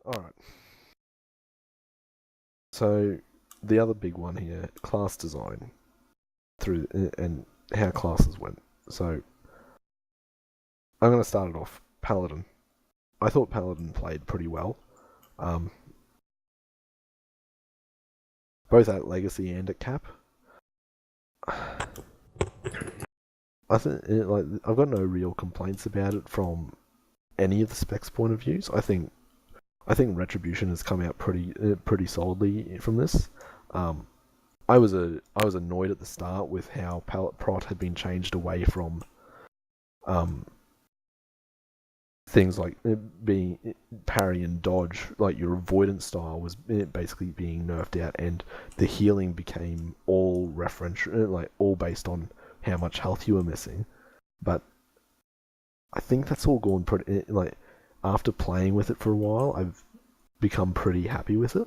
Alright. So, the other big one here, class design. And how classes went. So, I'm going to start it off. Paladin. I thought Paladin played pretty well. Both at Legacy and at Cap. I think I've got no real complaints about it from any of the specs point of views. I think Retribution has come out pretty solidly from this. I was annoyed at the start with how Prot had been changed away from things like being parry and dodge, like your avoidance style was basically being nerfed out, and the healing became all all based on how much health you were missing. But I think that's all gone pretty, after playing with it for a while, I've become pretty happy with it.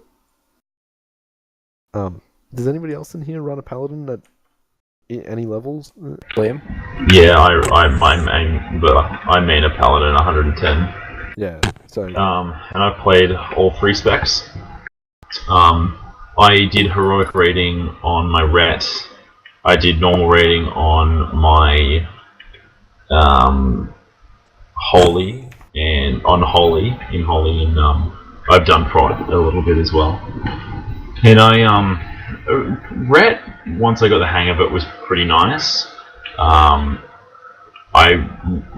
Does anybody else in here run a paladin at any levels? Liam? Yeah, I main a paladin 110. Yeah. So. And I've played all 3 specs. I did heroic rating on my ret. I did normal rating on my holy and I've done prod a little bit as well. And ret, once I got the hang of it, was pretty nice. I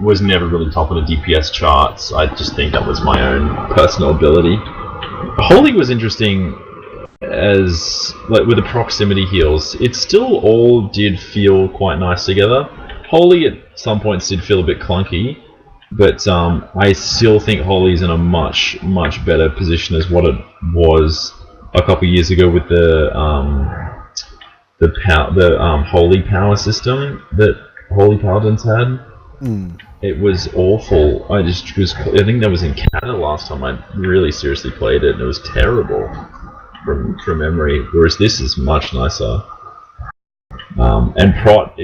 was never really top of the DPS charts. I just think that was my own personal ability. Holy was interesting as, with the proximity heals. It still all did feel quite nice together. Holy at some points did feel a bit clunky, but I still think Holy's in a much better position as what it was a couple years ago with the Holy power system that Holy Paladins had. It was awful. I think that was in Canada last time I really seriously played it, and it was terrible from memory. Whereas this is much nicer. And Prot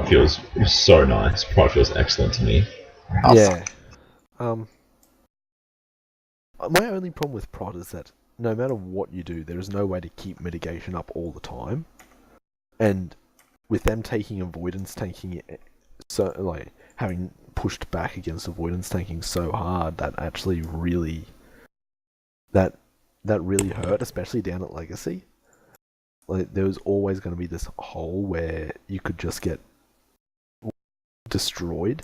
feels so nice. Prot feels excellent to me. Yeah. My only problem with Prot is that no matter what you do, there is no way to keep mitigation up all the time. And with them taking avoidance tanking so having pushed back against avoidance tanking so hard, that actually really that really hurt, especially down at Legacy. There was always going to be this hole where you could just get destroyed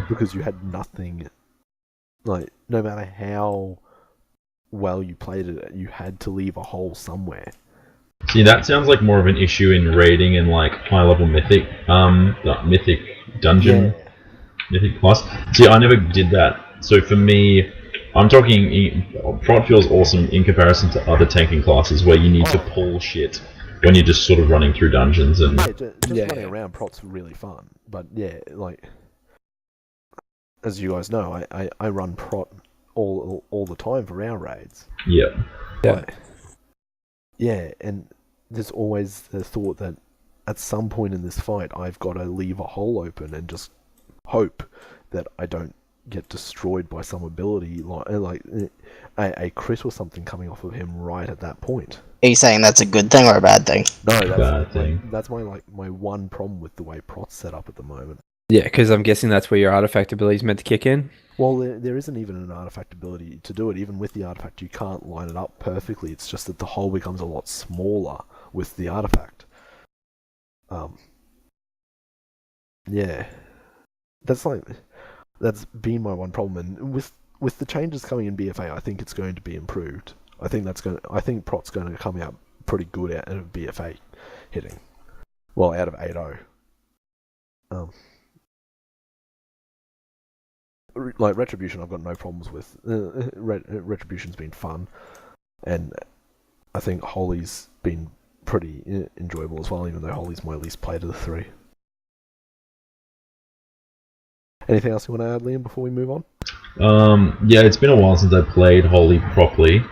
because you had nothing. No matter how well you played it, you had to leave a hole somewhere. See, that sounds like more of an issue in raiding and high level mythic, mythic dungeon, mythic plus. See, I never did that. So for me, I'm talking. Prot feels awesome in comparison to other tanking classes where you need to pull shit when you're just sort of running through dungeons and. Just running around Prot's really fun, but as you guys know, I run Prot all the time for our raids. Yeah. Yeah, and there's always the thought that at some point in this fight, I've got to leave a hole open and just hope that I don't get destroyed by some ability, like a crit or something coming off of him right at that point. Are you saying that's a good thing or a bad thing? No, that's bad thing. That's my one problem with the way Prot's set up at the moment. Yeah, because I'm guessing that's where your artifact ability is meant to kick in. Well, there isn't even an artifact ability to do it. Even with the artifact, you can't line it up perfectly. It's just that the hole becomes a lot smaller with the artifact. Yeah, that's been my one problem. And with the changes coming in BFA, I think it's going to be improved. I think Prot's going to come out pretty good out of BFA hitting. Well, out of 8.0. Retribution, I've got no problems with. Retribution's been fun, and I think Holy's been pretty enjoyable as well, even though Holy's my least played of the 3. Anything else you want to add, Liam, before we move on? Yeah, it's been a while since I played Holy properly,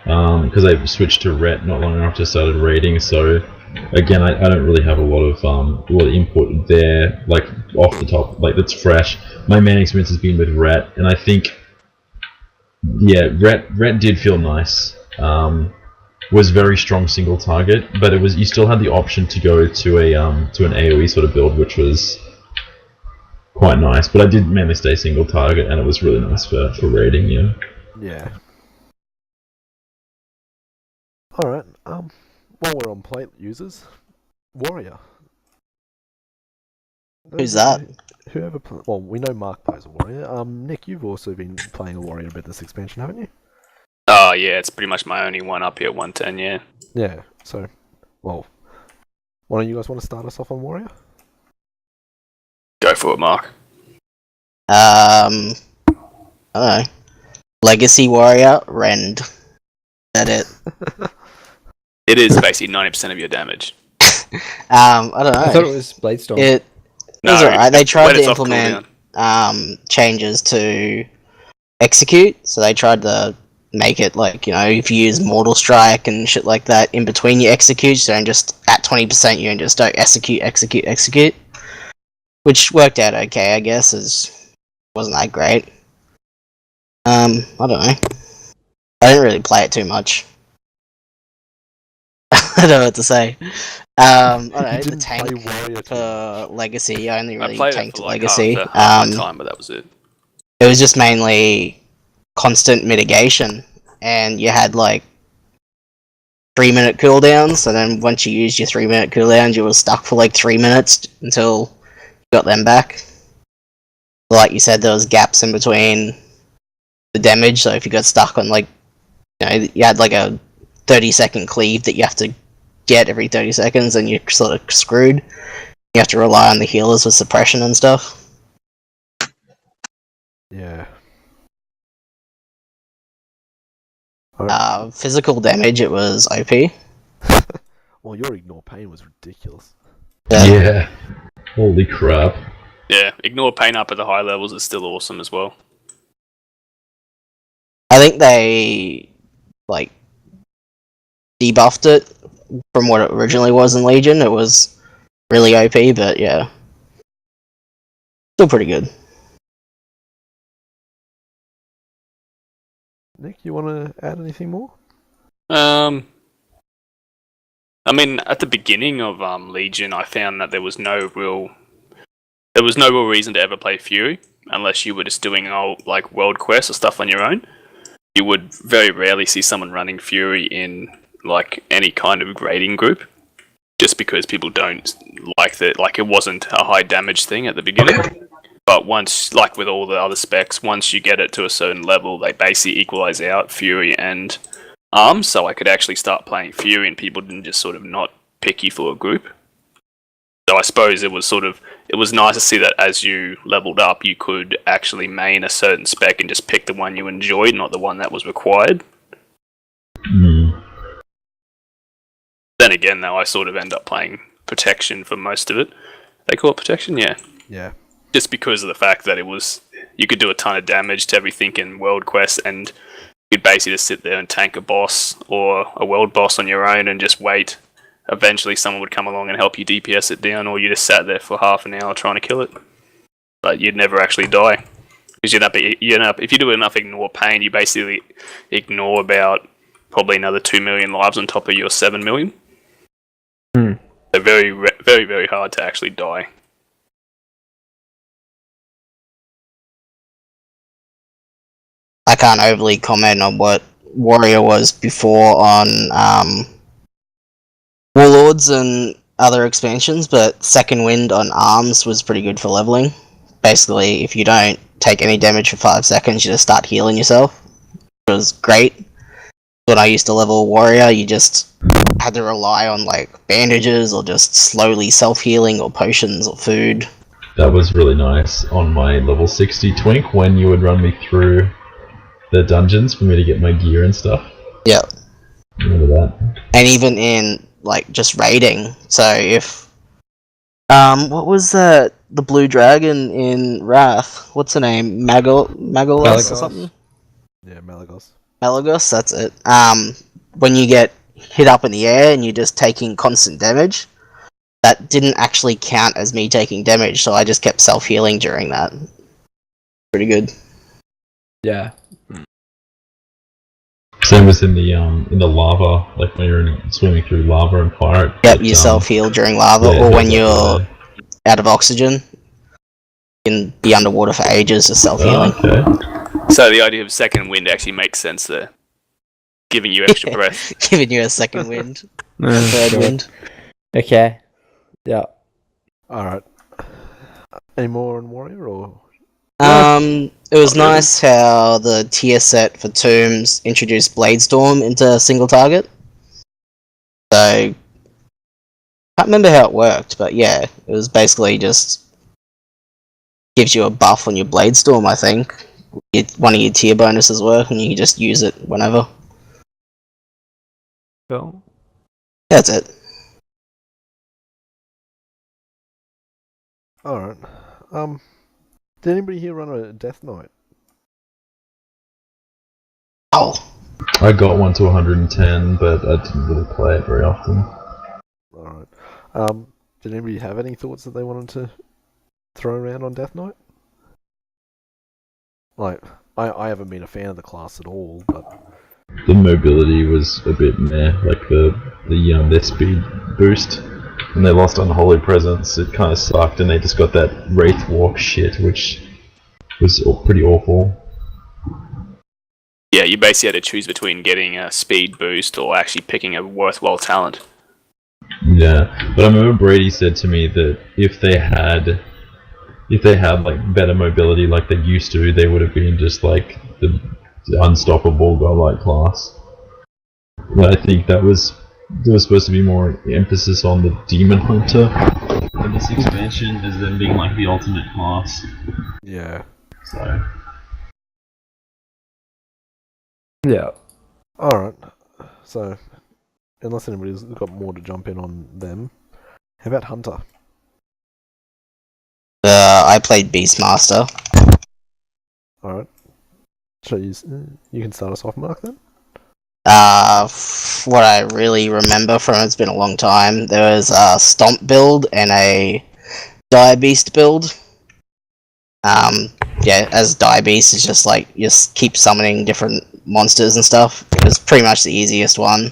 because I switched to Ret not long after I started raiding, so again, I don't really have a lot of input there, off the top, that's fresh. My main experience has been with Ret, and I think Yeah, Ret did feel nice. Was very strong single target, but you still had the option to go to an AoE sort of build, which was quite nice. But I did mainly stay single target, and it was really nice for raiding. Yeah. Yeah. All right. While we're on plate users, warrior. Who's that? Well, we know Mark plays a warrior. Nick, you've also been playing a warrior a bit this expansion, haven't you? Oh, yeah, it's pretty much my only one up here at 110, yeah. Yeah. So, well, why don't you guys want to start us off on warrior? Go for it, Mark. I don't know. Legacy Warrior, Rend. That it. It is basically 90% of your damage. I don't know. I thought it was Bladestorm. It No, was alright. They tried when to it's off implement cooldown. changes to execute, so they tried to make it like, you know, if you use Mortal Strike and shit like that in between your executes, so just at 20% you just don't execute. Which worked out okay, I guess, wasn't that great. I don't know. I didn't really play it too much. I don't know what to say. I don't know, the tank for Legacy, I only really I played it tanked for like Legacy. half my time, but that was it. It was just mainly constant mitigation, and you had like 3-minute cooldowns, and then once you used your 3-minute cooldowns, you were stuck for like 3 minutes until you got them back. Like you said, there was gaps in between the damage, so if you got stuck on like, you know, you had like a 30-second cleave that you have to get every 30 seconds, and you're sort of screwed. You have to rely on the healers with suppression and stuff. Yeah. Physical damage, it was OP. Well, your ignore pain was ridiculous. Yeah. Holy crap. Yeah, ignore pain up at the high levels is still awesome as well. I think they like debuffed it from what it originally was in Legion. It was really OP, but yeah, still pretty good. Nick, you want to add anything more? I mean, at the beginning of Legion, I found that there was no real reason to ever play Fury unless you were just doing like world quests or stuff on your own. You would very rarely see someone running Fury in like any kind of grading group, just because people don't like that. Like, it wasn't a high damage thing at the beginning. But once, like with all the other specs, once you get it to a certain level, they basically equalize out Fury and Arms, so I could actually start playing Fury and people didn't just sort of not pick you for a group. So I suppose it was nice to see that as you leveled up, you could actually main a certain spec and just pick the one you enjoyed, not the one that was required. Then again, though, I sort of end up playing Protection for most of it. They call it Protection? Yeah. Yeah. Just because of the fact that you could do a ton of damage to everything in World Quest, and you'd basically just sit there and tank a boss or a world boss on your own and just wait. Eventually someone would come along and help you DPS it down, or you just sat there for half an hour trying to kill it. But you'd never actually die. Because if you do enough ignore pain, you basically ignore about probably another 2 million lives on top of your 7 million. They're very, very, very hard to actually die. I can't overly comment on what Warrior was before on Warlords and other expansions, but Second Wind on Arms was pretty good for leveling. Basically, if you don't take any damage for 5 seconds, you just start healing yourself. It was great. When I used to level Warrior, you just had to rely on like bandages or just slowly self-healing or potions or food. That was really nice on my level 60 Twink when you would run me through the dungeons for me to get my gear and stuff. Yep. Remember that? And even in like just raiding. So if what was that? The blue dragon in Wrath? What's her name? Malagos or something? Yeah, Malagos. Malagos, that's it. When you get hit up in the air and you're just taking constant damage, that didn't actually count as me taking damage, so I just kept self-healing during that. Pretty good. Yeah. Same as in the lava, like when you're swimming through lava and fire. Yep, you self-heal during lava, yeah, or when like you're out of oxygen. You can be underwater for ages, just self-healing. Okay. So the idea of second wind actually makes sense there, giving you extra breath. Giving you a second wind, Oh, third God. wind. Okay. Yeah. Alright. Any more on Warrior, or...? It was nice how the tier set for tombs introduced Bladestorm into single target. So, I can't remember how it worked, but yeah, it was basically just gives you a buff on your Bladestorm, I think. One of your tier bonuses work, and you can just use it whenever. Cool. That's it. Alright. Did anybody here run a Death Knight? Oh, I got one to 110, but I didn't really play it very often. Alright. Did anybody have any thoughts that they wanted to throw around on Death Knight? Like, I haven't been a fan of the class at all, but... The mobility was a bit meh, like their speed boost. When they lost Unholy Presence, it kind of sucked, and they just got that Wraith Walk shit, which was pretty awful. Yeah, you basically had to choose between getting a speed boost or actually picking a worthwhile talent. Yeah, but I remember Brady said to me that if they had like better mobility like they used to, they would have been just like the unstoppable godlike class. But I think there was supposed to be more emphasis on the Demon Hunter in this expansion as them being like the ultimate class. Yeah. So Yeah. Alright. So, unless anybody's got more to jump in on them, how about Hunter? I played Beastmaster. Alright. So you can start us off, Mark, then? What I really remember from it's been a long time, there was a Stomp build and a Dire Beast build. Yeah, as Dire Beast is just like, you just keep summoning different monsters and stuff. It was pretty much the easiest one.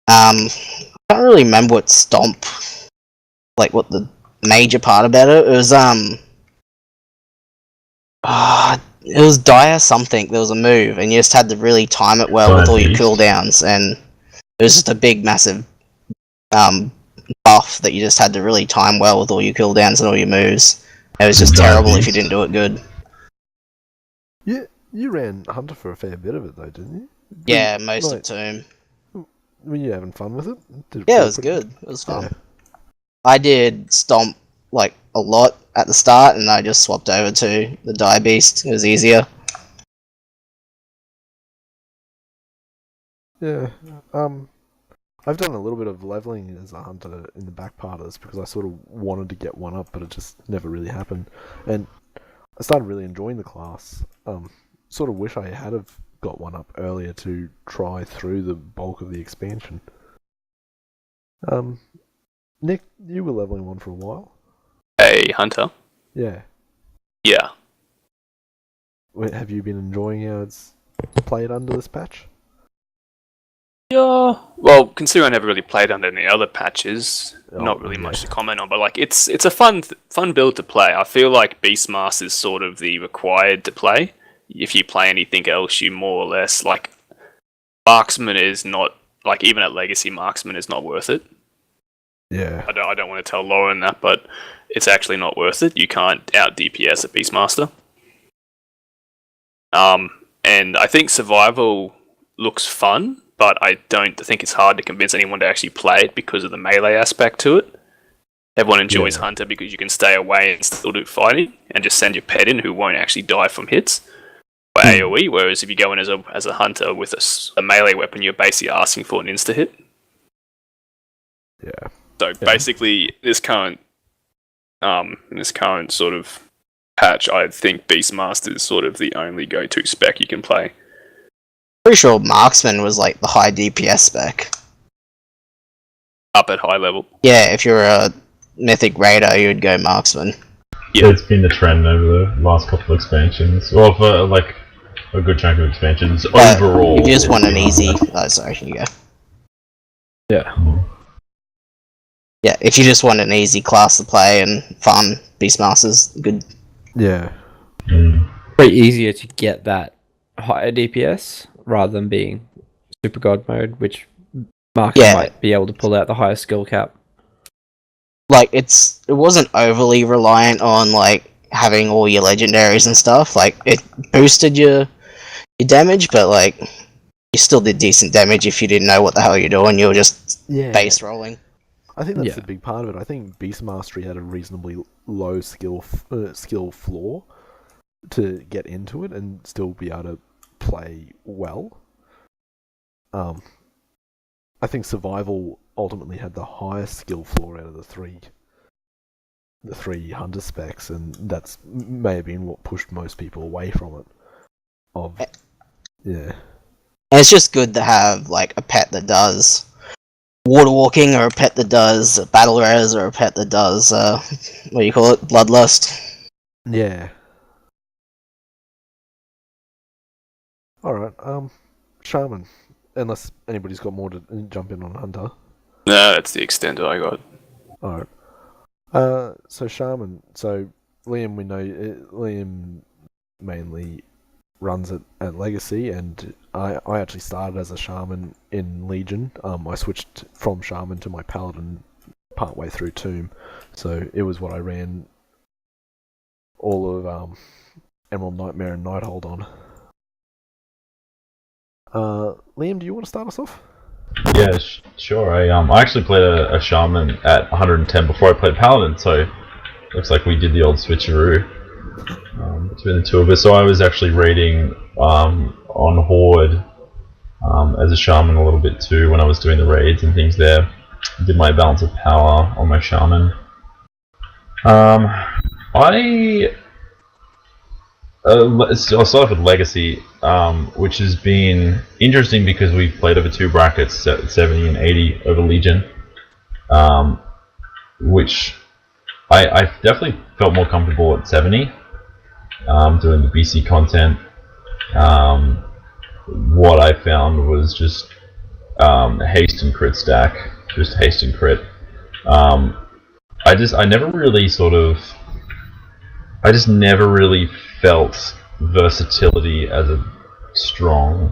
I can't really remember what Stomp, like what the major part about it. It was Dire something. There was a move, and you just had to really time it well with all your cooldowns, and it was just a big, massive buff that you just had to really time well with all your cooldowns and all your moves. It was just terrible if you didn't do it good. Yeah, you ran Hunter for a fair bit of it, though, didn't you? Yeah, most of Tomb. Were you having fun with it? Yeah, it was good. It was fun. Yeah. I did Stomp like a lot at the start, and I just swapped over to the Dire Beast. It was easier. Yeah. I've done a little bit of leveling as a hunter in the back part of this because I sort of wanted to get one up, but it just never really happened. And I started really enjoying the class. Sort of wish I had have got one up earlier to try through the bulk of the expansion. Nick, you were leveling one for a while. A hunter? Yeah. Yeah. Have you been enjoying how it's played under this patch? Yeah. Well, considering I never really played under any other patches, not really yeah. much to comment on. But like, it's a fun build to play. I feel like Beastmaster is sort of the required to play. If you play anything else, you more or less like Marksman is not like even at Legacy Marksman is not worth it. Yeah. I don't want to tell Lauren that, but it's actually not worth it. You can't out DPS a Beastmaster. And I think Survival looks fun, but I don't think it's hard to convince anyone to actually play it because of the melee aspect to it. Everyone enjoys Hunter because you can stay away and still do fighting, and just send your pet in who won't actually die from hits by AoE. Whereas if you go in as a Hunter with a melee weapon, you're basically asking for an insta hit. Yeah. So basically, this current sort of patch, I think Beastmaster is sort of the only go-to spec you can play. Pretty sure Marksman was like the high DPS spec. Up at high level. Yeah, if you're a Mythic Raider, you would go Marksman. Yeah. It's been the trend over the last couple of expansions. Well, for like a good chunk of expansions But overall. if you just want an it's easy, been sorry, here you go. Yeah. Yeah, if you just want an easy class to play and fun, Beastmaster's good. Yeah. Pretty easier to get that higher DPS rather than being Super God mode, which Marcus Yeah. might be able to pull out the higher skill cap. Like it wasn't overly reliant on like having all your legendaries and stuff. Like it boosted your damage, but like you still did decent damage if you didn't know what the hell you're doing. You were just Yeah. base rolling. I think that's Yeah. a big part of it. I think Beast Mastery had a reasonably low skill floor to get into it and still be able to play well. I think Survival ultimately had the highest skill floor out of the three hunter specs, and that's may have been what pushed most people away from it. Yeah. And it's just good to have like a pet that does water walking, or a pet that does battle res, or a pet that does what do you call it, bloodlust. Yeah. Alright, Shaman. Unless anybody's got more to jump in on Hunter. No, that's the extent that I got. Alright. So Shaman. So Liam, we know Liam mainly runs it at Legacy, and I actually started as a Shaman in Legion. I switched from Shaman to my Paladin partway through Tomb, so it was what I ran all of Emerald Nightmare and Nighthold on. Liam, do you want to start us off? Yeah, sure. I actually played a shaman at 110 before I played paladin, so looks like we did the old switcheroo between the two of us. So I was actually raiding on Horde as a shaman a little bit too when I was doing the raids and things there. Did my balance of power on my shaman. I'll start off with Legacy, which has been interesting because we've played over two brackets, 70 and 80 over Legion, which I definitely felt more comfortable at 70, doing the BC content. What I found was just haste and crit stack, just haste and crit. I just never really felt versatility as a strong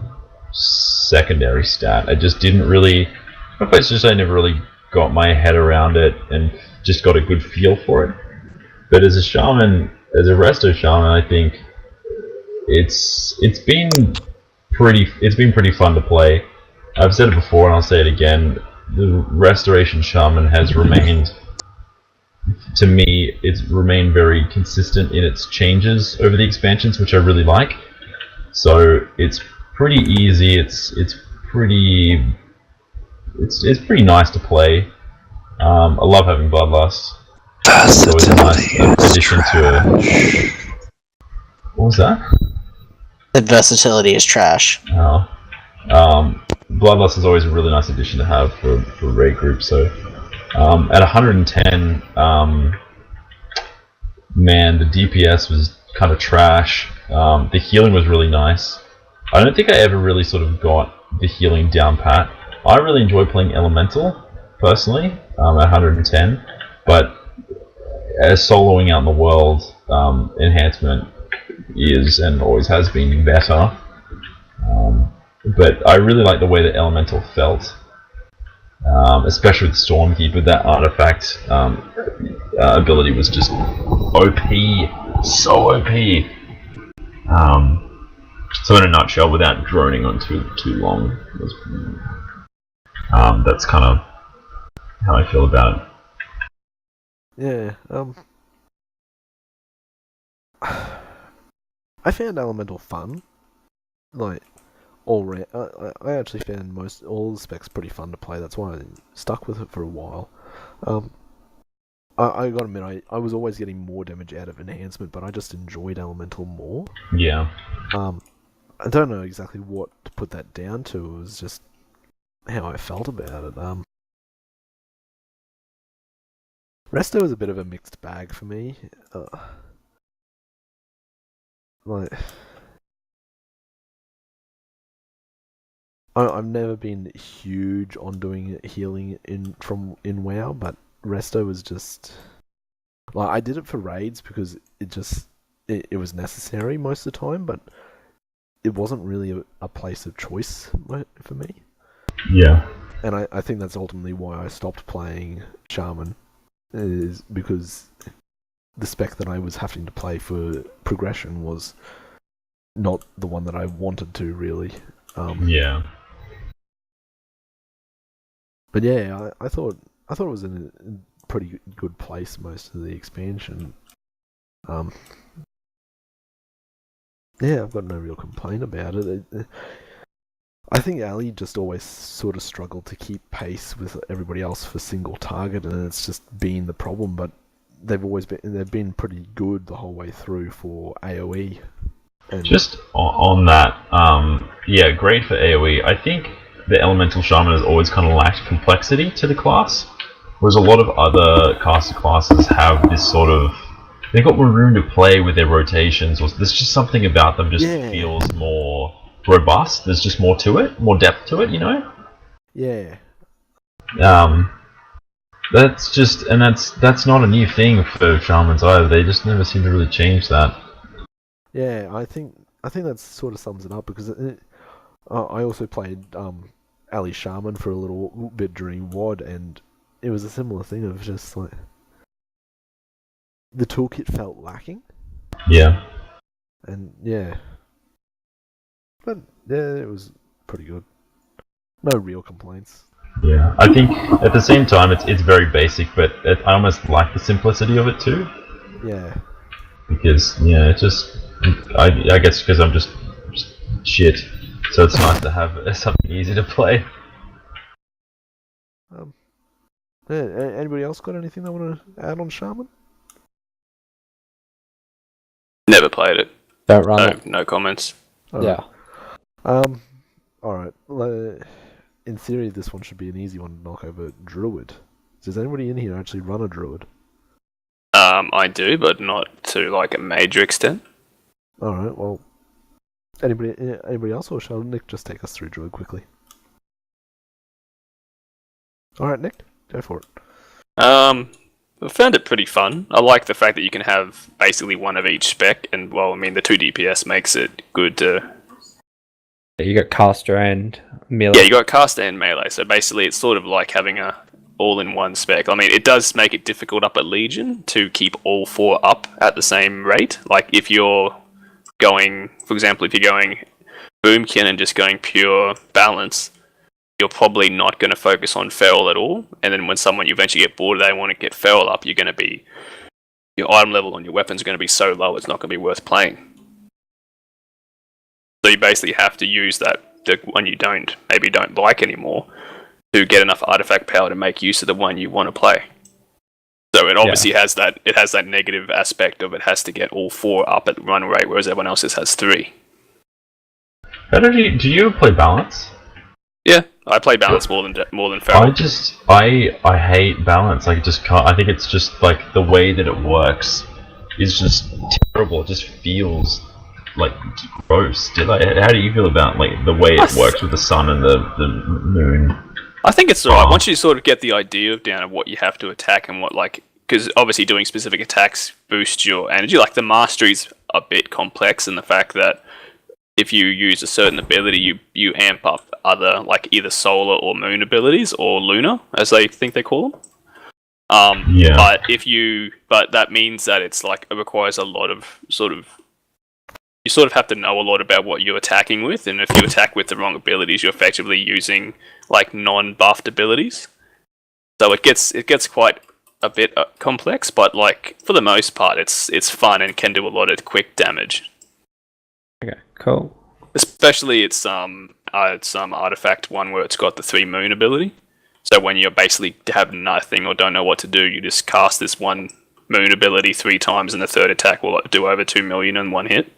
secondary stat. I just didn't really. It's just I never really got my head around it and just got a good feel for it. But as a shaman, as a resto shaman, I think it's been pretty fun to play. I've said it before and I'll say it again. The restoration shaman has remained. To me, it's remained very consistent in its changes over the expansions, which I really like. So it's pretty easy. It's pretty nice to play. I love having Bloodlust. It's always a nice addition to a. What was that? The versatility is trash. Oh. Bloodlust is always a really nice addition to have for raid groups. So at 110. Man, the DPS was kind of trash. The healing was really nice. I don't think I ever really sort of got the healing down pat. I really enjoy playing Elemental, personally, at 110, but as soloing out in the world, enhancement is and always has been better. But I really like the way that Elemental felt, especially with Stormkeeper. That artifact ability was just OP, so OP. So in a nutshell, without droning on too long, that's kind of how I feel about it. Yeah. I found Elemental fun. Like I actually found all the specs pretty fun to play. That's why I stuck with it for a while. I gotta admit, I was always getting more damage out of enhancement, but I just enjoyed Elemental more. Yeah. I don't know exactly what to put that down to. It was just how I felt about it. Resto is a bit of a mixed bag for me. Like, I've never been huge on doing healing in WoW, but Resto was just like I did it for raids because it was necessary most of the time, but it wasn't really a place of choice for me. Yeah. And I think that's ultimately why I stopped playing Shaman, is because the spec that I was having to play for progression was not the one that I wanted to really. Yeah. But yeah, I thought it was in a pretty good place most of the expansion. Yeah, I've got no real complaint about it. I think Ali just always sort of struggled to keep pace with everybody else for single target, and it's just been the problem. But they've been pretty good the whole way through for AOE. And Just on that, yeah, great for AoE. I think the Elemental Shaman has always kind of lacked complexity to the class, whereas a lot of other caster classes have this sort of... They've got more room to play with their rotations, or there's just something about them just feels more robust. There's just more to it, more depth to it, you know? Yeah. That's just... And that's not a new thing for Shamans either. They just never seem to really change that. Yeah, I think that sort of sums it up because I also played Ali Shaman for a little bit during WOD, and it was a similar thing of just like the toolkit felt lacking. Yeah. And yeah, but yeah, it was pretty good. No real complaints. Yeah, I think at the same time it's very basic, but I almost like the simplicity of it too. Yeah. Because yeah, it's just I guess because I'm just shit, so it's nice to have something easy to play. Yeah, anybody else got anything they want to add on Shaman? Never played it. Don't run it. No comments. Yeah. Alright. In theory, this one should be an easy one to knock over. Druid. Does anybody in here actually run a Druid? I do, but not to like a major extent. Alright, well... Anybody else, or shall Nick just take us through Druid quickly? Alright, Nick, go for it. I found it pretty fun. I like the fact that you can have basically one of each spec, and well, I mean the 2 DPS makes it good to... You got caster and melee. Yeah, you got caster and melee, so basically it's sort of like having a all-in-one spec. I mean, it does make it difficult up at Legion to keep all 4 up at the same rate. Like if you're going, for example, if you're going Boomkin and just going pure balance, you're probably not going to focus on feral at all. And then when you eventually get bored, they want to get feral up, you're going to be... Your item level on your weapons are going to be so low, it's not going to be worth playing. So you basically have to use the one you maybe don't like anymore, to get enough artifact power to make use of the one you want to play. So it obviously has that negative aspect of it has to get all 4 up at run rate, whereas everyone else just has 3. How do you play balance? Yeah, I play balance more than feral. I hate balance. I just can't. I think it's just like the way that it works is just terrible. It just feels like gross. How do you feel about like the way it works with the sun and the moon? I think it's alright. Once you sort of get the idea down of what you have to attack and what, like, because obviously doing specific attacks boosts your energy. Like the mastery's a bit complex in the fact that if you use a certain ability, you amp up other, like either solar or moon abilities, or lunar, as they think they call them. But but that means that it's like it requires a lot of you sort of have to know a lot about what you're attacking with, and if you attack with the wrong abilities, you're effectively using like non-buffed abilities. So it gets quite a bit complex, but like for the most part, it's fun and can do a lot of quick damage. Okay, cool. Especially it's artifact one where it's got the 3 moon ability. So when you basically have nothing or don't know what to do, you just cast this one moon ability 3 times, and the third attack will do over 2 million in one hit.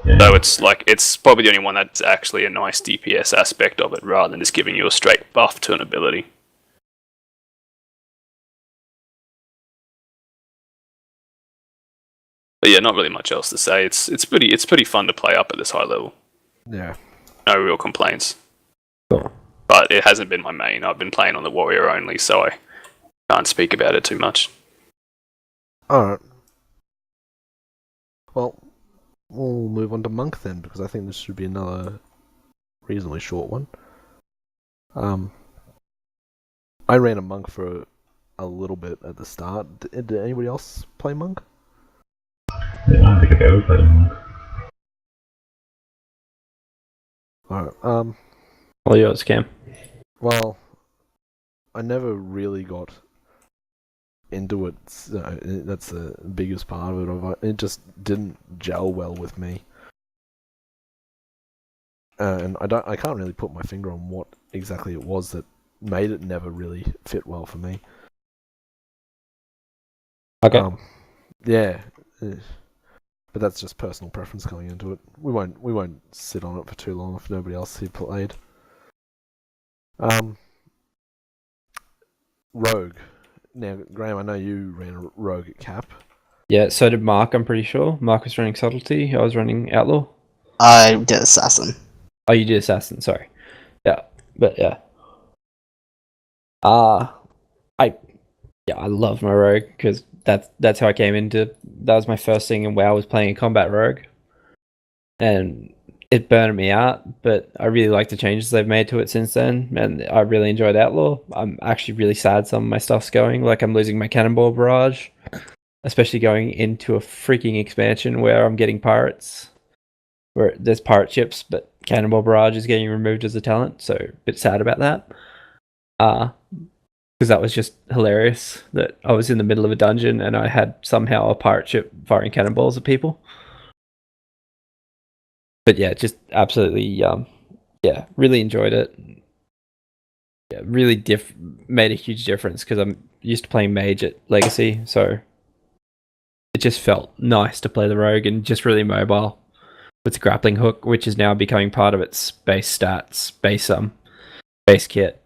Yeah. So it's probably the only one that's actually a nice DPS aspect of it, rather than just giving you a straight buff to an ability. But yeah, not really much else to say. It's pretty fun to play up at this high level. Yeah. no real complaints. Cool. But it hasn't been my main. I've been playing on the warrior only, so I can't speak about it too much. Alright. Well, we'll move on to monk then, because I think this should be another reasonably short one. I ran a monk for a little bit at the start. Did anybody else play monk? Yeah, I don't think I've ever played a monk. Alright, All yours, Cam. well, I never really got into it. So that's the biggest part of it. It just didn't gel well with me, and I can't really put my finger on what exactly it was that made it never really fit well for me. Okay. Yeah, but that's just personal preference going into it. We won't sit on it for too long if nobody else here played. Rogue. Now, Graham, I know you ran a rogue at Cap. Yeah, so did Mark, I'm pretty sure. Mark was running Subtlety, I was running Outlaw. I did Assassin. Oh, you did Assassin, sorry. Yeah, but yeah. I love my rogue, because that's how I came into... That was my first thing in WoW, was playing a combat rogue. And it burned me out, but I really like the changes they've made to it since then, and I really enjoyed Outlaw. I'm actually really sad some of my stuff's going, like I'm losing my Cannonball Barrage, especially going into a freaking expansion where I'm getting pirates, where there's pirate ships, but Cannonball Barrage is getting removed as a talent, so a bit sad about that. Because that was just hilarious, that I was in the middle of a dungeon and I had somehow a pirate ship firing cannonballs at people. But yeah, just absolutely, really enjoyed it. Yeah, really made a huge difference because I'm used to playing mage at Legacy, so it just felt nice to play the rogue and just really mobile with the grappling hook, which is now becoming part of its base stats, base kit,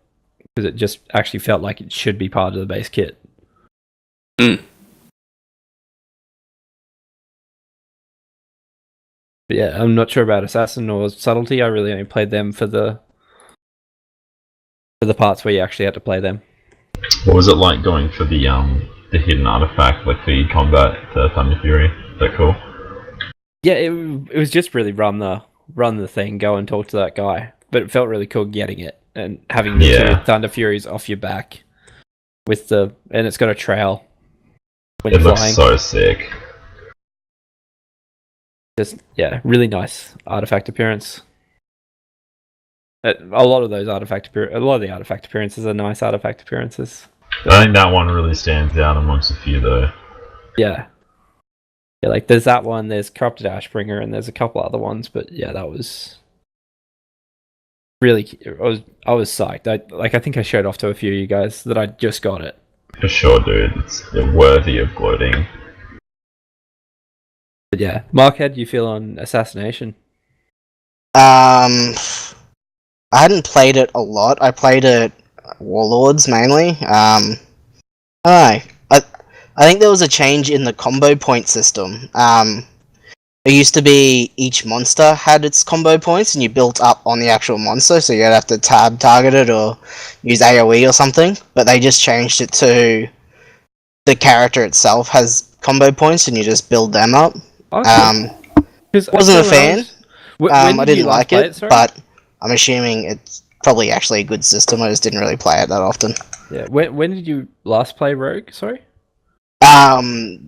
because it just actually felt like it should be part of the base kit. But yeah, I'm not sure about Assassin or Subtlety. I really only played them for the parts where you actually had to play them. What was it like going for the hidden artifact, like feed combat to Thunder Fury? Is that cool? Yeah, it was just really run the thing, go and talk to that guy. But it felt really cool getting it and having the two Thunder Furies off your back and it's got a trail when It you're looks flying. so sick. Just really nice artifact appearance. A lot of the artifact appearances are nice artifact appearances. I think that one really stands out amongst a few, though. Yeah, like there's that one, there's Corrupted Ashbringer, and there's a couple other ones, but yeah, that was really... I was psyched. I think I showed off to a few of you guys that I just got it. For sure, dude. It's worthy of gloating. But yeah, Mark, how do you feel on Assassination? I hadn't played it a lot. I played it Warlords mainly. I don't know. I think there was a change in the combo point system. It used to be each monster had its combo points, and you built up on the actual monster, so you'd have to tab target it or use AoE or something. But they just changed it to the character itself has combo points, and you just build them up. Okay. Wasn't a fan. I didn't like it, sorry? but I'm assuming it's probably actually a good system. I just didn't really play it that often. Yeah. When did you last play Rogue? Sorry.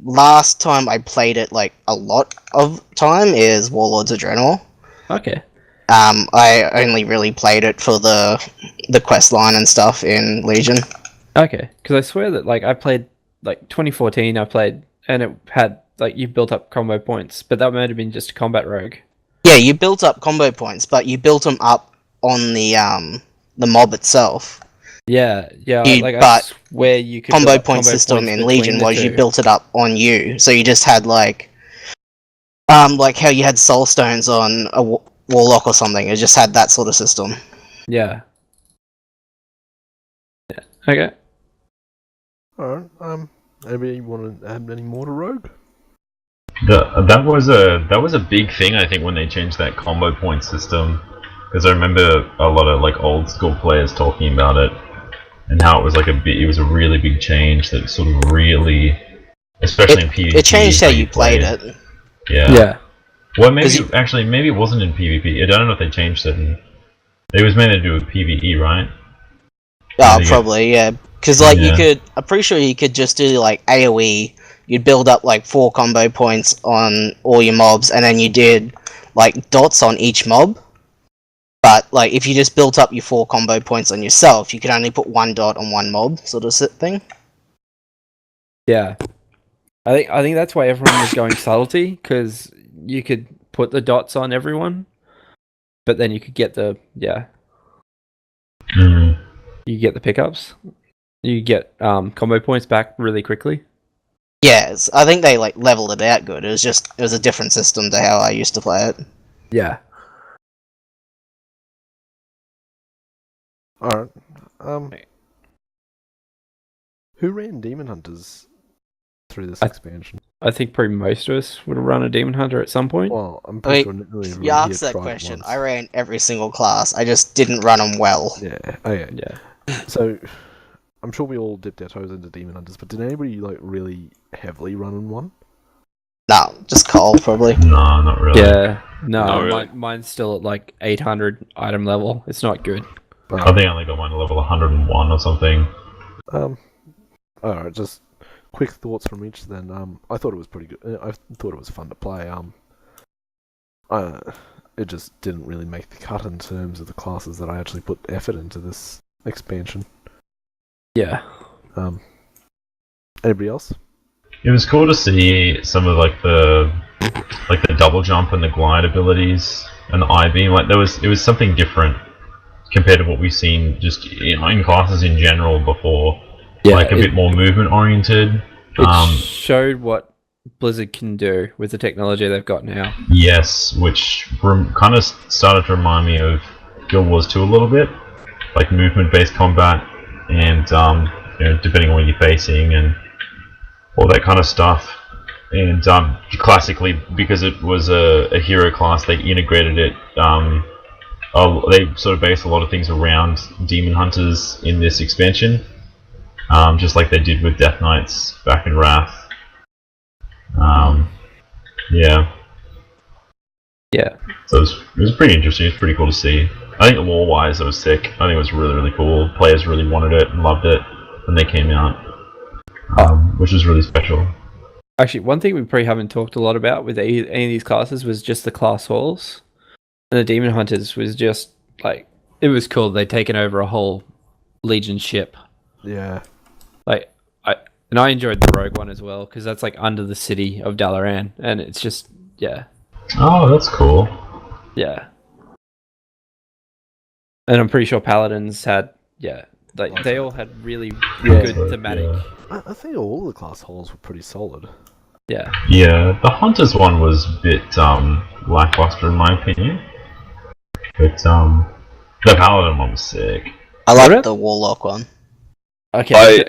Last time I played it like a lot of time is Warlords Adrenal. Okay. I only really played it for the quest line and stuff in Legion. Okay, because I swear that like I played like 2014. I played and it had like you built up combo points, but that might have been just a combat rogue. Yeah, you built up combo points, but you built them up on the mob itself. Yeah. But I swear you could combo build up point system points in Legion between the was you two. built it up on you, so you just had like how you had soul stones on a warlock or something. It just had that sort of system. Yeah. Okay. Alright, anybody want to add any more to Rogue? That was a big thing, I think, when they changed that combo point system. because I remember a lot of like old school players talking about it and how it was like it was a really big change that sort of really, especially in PvP. It changed how you played it. Yeah. Yeah. Well, maybe it wasn't in PvP. I don't know if they changed it. It was meant to do with PvE, right? Oh, probably, yeah. Because, like, you could... I'm pretty sure you could just do, like, AoE. You'd build up, like, 4 combo points on all your mobs, and then you did, like, dots on each mob. But, like, if you just built up your 4 combo points on yourself, you could only put 1 dot on 1 mob, sort of thing. Yeah. I think that's why everyone was going subtlety, because you could put the dots on everyone, but then you could get the... Yeah. Mm. You get the pickups. You get combo points back really quickly. Yes, I think they, like, leveled it out good. It was a different system to how I used to play it. Yeah. Alright. Who ran Demon Hunters through this expansion? I think probably most of us would have run a Demon Hunter at some point. Well, I'm pretty sure Natalie You asked that question. Once. I ran every single class. I just didn't run them well. Yeah. Oh, yeah. Yeah. So, I'm sure we all dipped our toes into Demon Hunters, but did anybody like really heavily run in one? No, just Cole, probably. No, not really. Yeah. No, Not really. mine's still at like 800 item level. It's not good. I think I only got mine to level 101 or something. Alright, just quick thoughts from each then. I thought it was pretty good. I thought it was fun to play. It just didn't really make the cut in terms of the classes that I actually put effort into this expansion. Yeah. Anybody else? It was cool to see some of like the double jump and the glide abilities and the I-beam. Like it was something different compared to what we've seen just in classes in general before. Yeah, like a bit more movement oriented. It showed what Blizzard can do with the technology they've got now. Yes, which kind of started to remind me of Guild Wars 2 a little bit, like movement-based combat, and depending on what you're facing and all that kind of stuff. And classically, because it was a hero class, they integrated it. They sort of based a lot of things around Demon Hunters in this expansion. Just like they did with Death Knights back in Wrath. Yeah. So it was pretty interesting. It's pretty cool to see. I think lore-wise, it was sick. I think it was really, really cool. Players really wanted it and loved it when they came out, which was really special. Actually, one thing we probably haven't talked a lot about with any of these classes was just the class halls. And the Demon Hunters was just, like, it was cool. They'd taken over a whole Legion ship. Yeah. I enjoyed the Rogue one as well, because that's like under the city of Dalaran, and it's just, yeah. Oh, that's cool. Yeah. And I'm pretty sure Paladins had, they all had really good thematic. Yeah. I think all the class halls were pretty solid. Yeah. Yeah, the Hunters one was a bit lackluster in my opinion. But the Paladin one was sick. I liked the Warlock one. Okay.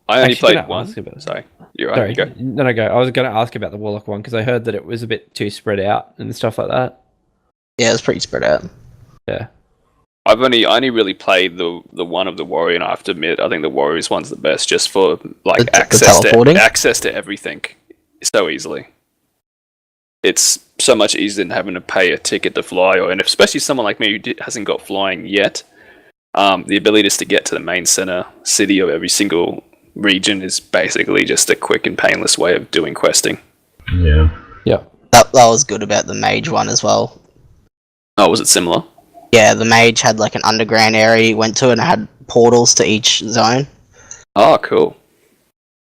I only Actually, played one. Sorry, you're right. Sorry, Go. No, go. I was going to ask about the Warlock one because I heard that it was a bit too spread out and stuff like that. Yeah, it's pretty spread out. Yeah. I only really played the one of the Warrior, and I have to admit, I think the Warriors one's the best, just for like access to everything so easily. It's so much easier than having to pay a ticket to fly, and especially someone like me who hasn't got flying yet. The ability just to get to the main center city of every single region is basically just a quick and painless way of doing questing. Yeah. Yeah. That was good about the Mage one as well. Oh, was it similar? Yeah, the Mage had like an underground area you went to, and it had portals to each zone. Oh, cool.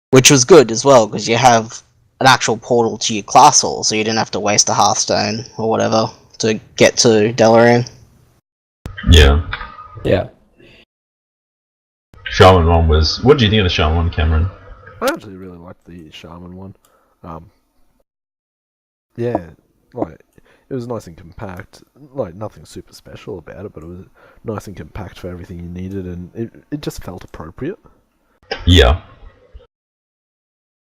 Which was good as well, because you have an actual portal to your class hall, so you didn't have to waste a Hearthstone or whatever to get to Dalaran. Yeah. Yeah. Shaman one was... What did you think of the Shaman one, Cameron? I actually really liked the Shaman one. Yeah, like, it was nice and compact. Like, nothing super special about it, but it was nice and compact for everything you needed, and it just felt appropriate. Yeah.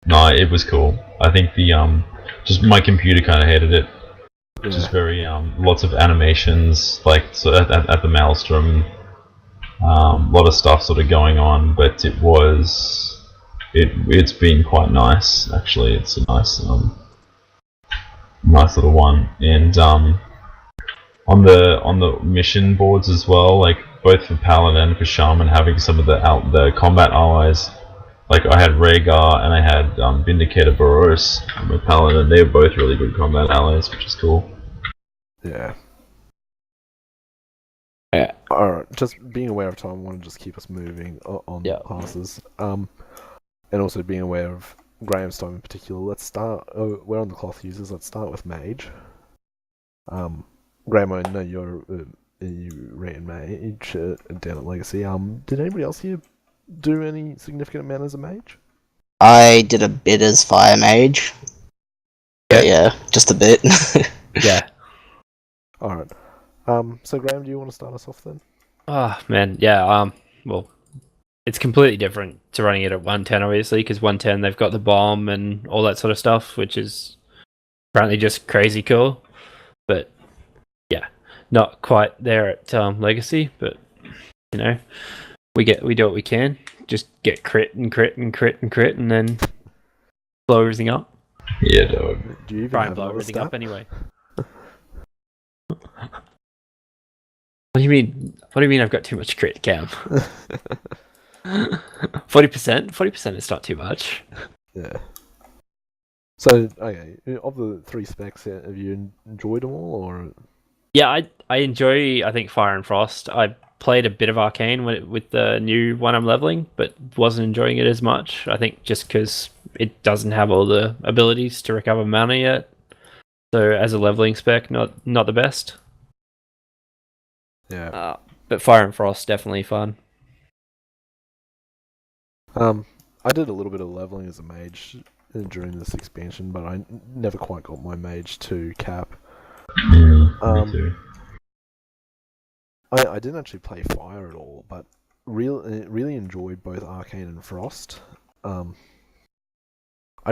No, it was cool. I think the just my computer kind of hated it. which is very lots of animations, like so at the Maelstrom. A lot of stuff sort of going on, but it's been quite nice actually. It's a nice nice little one, and on the mission boards as well, like both for Paladin and for Shaman, having some of the combat allies. Like I had Rhaegar and I had Vindicator Boros on my Paladin. They were both really good combat allies, which is cool. Yeah. Yeah. Alright, just being aware of time, I want to just keep us moving on passes. And also being aware of Graham's time in particular. Let's start, we're on the cloth users, let's start with Mage. Graham, I know you ran Mage down at Legacy. Did anybody else here do any significant amount as a Mage? I did a bit as Fire Mage. Yeah, just a bit. Yeah. Alright. So Graham, do you want to start us off then? Oh man, yeah. Well, it's completely different to running it at 110, obviously, because 110 they've got the bomb and all that sort of stuff, which is apparently just crazy cool. But yeah, not quite there at Legacy. But you know, we do what we can. Just get crit and crit and crit and crit, and then blow everything up. Yeah, dog. Do you even Try and have blow another everything stat? up anyway. What do you mean? What do you mean? I've got too much crit, Cam? 40%. 40% is not too much. Yeah. So, okay, of the 3 specs, have you enjoyed them all, or? Yeah, I enjoy. I think Fire and Frost. I played a bit of Arcane with the new one I'm leveling, but wasn't enjoying it as much. I think just because it doesn't have all the abilities to recover mana yet. So as a leveling spec, not the best. Yeah. But Fire and Frost definitely fun. I did a little bit of leveling as a mage during this expansion, but I never quite got my mage to cap. Me too. I didn't actually play Fire at all, but really enjoyed both Arcane and Frost. I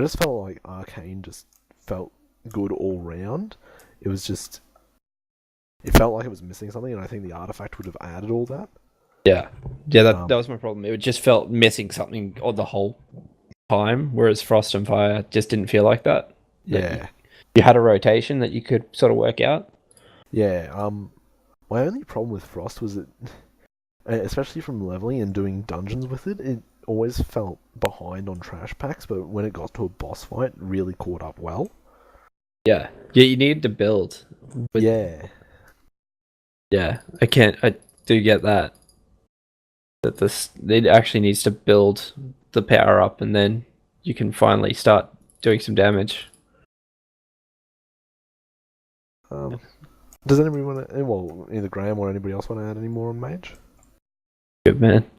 just felt like Arcane just felt good all round. It felt like it was missing something, and I think the artifact would have added all that. Yeah, that was my problem. It just felt missing something all the whole time, whereas Frost and Fire just didn't feel like that. Yeah. You had a rotation that you could sort of work out. Yeah, my only problem with Frost was that, especially from leveling and doing dungeons with it, it always felt behind on trash packs, but when it got to a boss fight, it really caught up well. Yeah, you needed to build. But yeah. Yeah, I do get that. That it actually needs to build the power up, and then you can finally start doing some damage. Does anybody want to? Well, either Graham or anybody else want to add any more on Mage? Good man.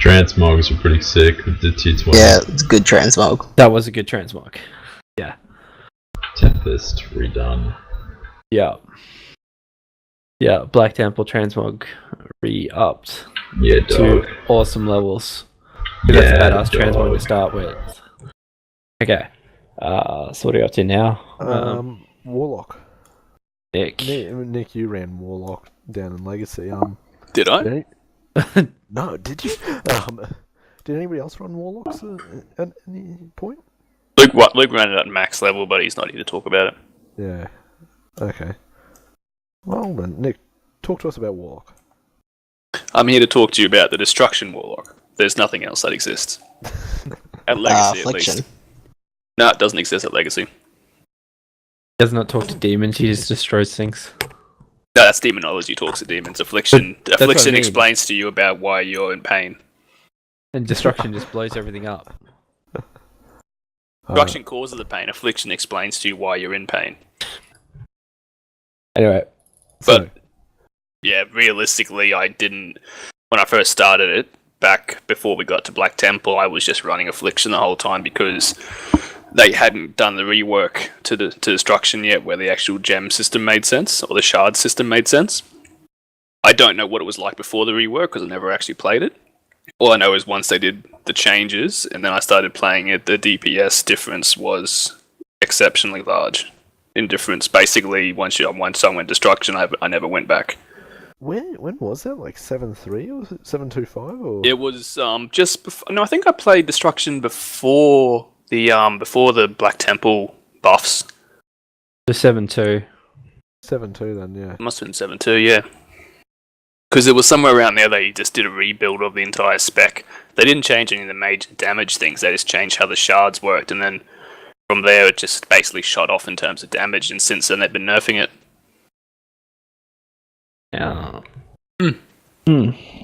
Transmogs were pretty sick with the T20. Yeah, it's good transmog. That was a good transmog. Yeah. Tempest redone. Yeah. Yeah, Black Temple transmog re-upped Yeah, dog. to awesome levels. Yeah, That's a badass dog. transmog to start with. Okay. So what are you up to now? Warlock. Nick. Nick, you ran Warlock down in Legacy. Did I? No, did you? Did anybody else run Warlocks at any point? Luke ran it at max level, but he's not here to talk about it. Yeah. Okay. Well then, Nick, talk to us about Warlock. I'm here to talk to you about the Destruction Warlock. There's nothing else that exists. At Legacy, at Affliction. least. No, it doesn't exist at Legacy. Does not talk to demons, he just destroys things. No, that's demonology talks to demons. Affliction what I mean. explains to you about why you're in pain. And destruction just blows everything up. Destruction causes the pain. Affliction explains to you why you're in pain. Anyway. But yeah, realistically, I didn't. When I first started it, back before we got to Black Temple, I was just running Affliction the whole time because they hadn't done the rework to Destruction yet, where the actual gem system made sense or the shard system made sense. I don't know what it was like before the rework because I never actually played it. All I know is once they did the changes and then I started playing it, the DPS difference was exceptionally large. indifference. Basically, once I went destruction, I never went back. When was that? Like 7.3 or 7.25 or? It was just no. I think I played destruction before the Black Temple buffs. The 7-2. 7.2 then, yeah. It must have been 7.2, yeah. Because it was somewhere around there they just did a rebuild of the entire spec. They didn't change any of the major damage things, they just changed how the shards worked, and then from there it just basically shot off in terms of damage, and since then they've been nerfing it. Yeah.